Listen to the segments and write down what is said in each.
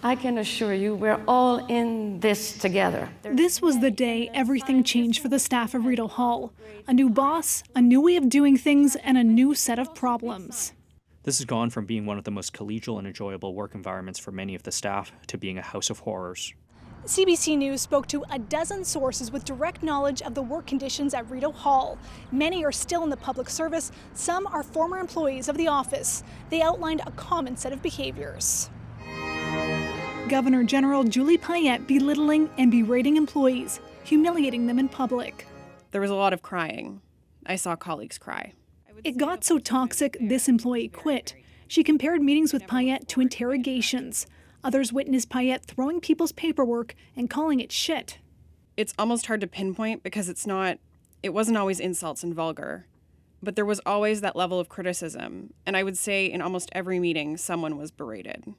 I can assure you we're all in this together. This was the day everything changed for the staff of Rideau Hall. A new boss, a new way of doing things, and a new set of problems. This has gone from being one of the most collegial and enjoyable work environments for many of the staff to being a house of horrors. CBC News spoke to a dozen sources with direct knowledge of the work conditions at Rideau Hall. Many are still in the public service. Some are former employees of the office. They outlined a common set of behaviors. Governor General Julie Payette belittling and berating employees, humiliating them in public. There was a lot of crying. I saw colleagues cry. It got so toxic, this employee quit. She compared meetings with Payette to interrogations. Others witnessed Payette throwing people's paperwork and calling it shit. It's almost hard to pinpoint because it wasn't always insults and vulgar. But there was always that level of criticism, and I would say in almost every meeting someone was berated.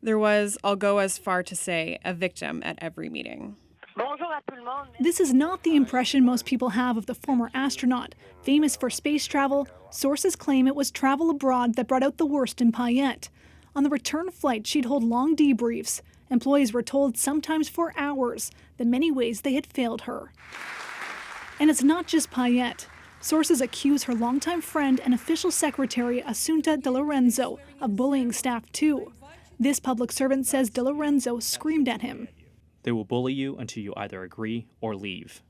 There was, I'll go as far to say, a victim at every meeting. This is not the impression most people have of the former astronaut. Famous for space travel, sources claim it was travel abroad that brought out the worst in Payette. On the return flight, she'd hold long debriefs. Employees were told, sometimes for hours, the many ways they had failed her. And it's not just Payette. Sources accuse her longtime friend and official secretary, Assunta De Lorenzo, of bullying staff too. This public servant says De Lorenzo screamed at him. They will bully you until you either agree or leave.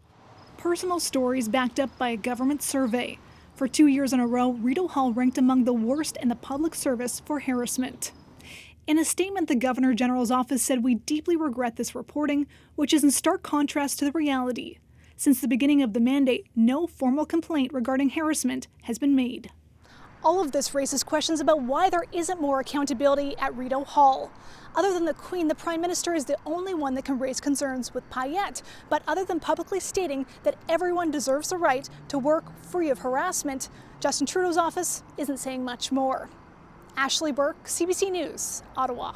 Personal stories backed up by a government survey. For 2 years in a row, Rideau Hall ranked among the worst in the public service for harassment. In a statement, the Governor General's office said, "We deeply regret this reporting, which is in stark contrast to the reality. Since the beginning of the mandate, no formal complaint regarding harassment has been made." All of this raises questions about why there isn't more accountability at Rideau Hall. Other than the Queen, the Prime Minister is the only one that can raise concerns with Payette. But other than publicly stating that everyone deserves the right to work free of harassment, Justin Trudeau's office isn't saying much more. Ashley Burke, CBC News, Ottawa.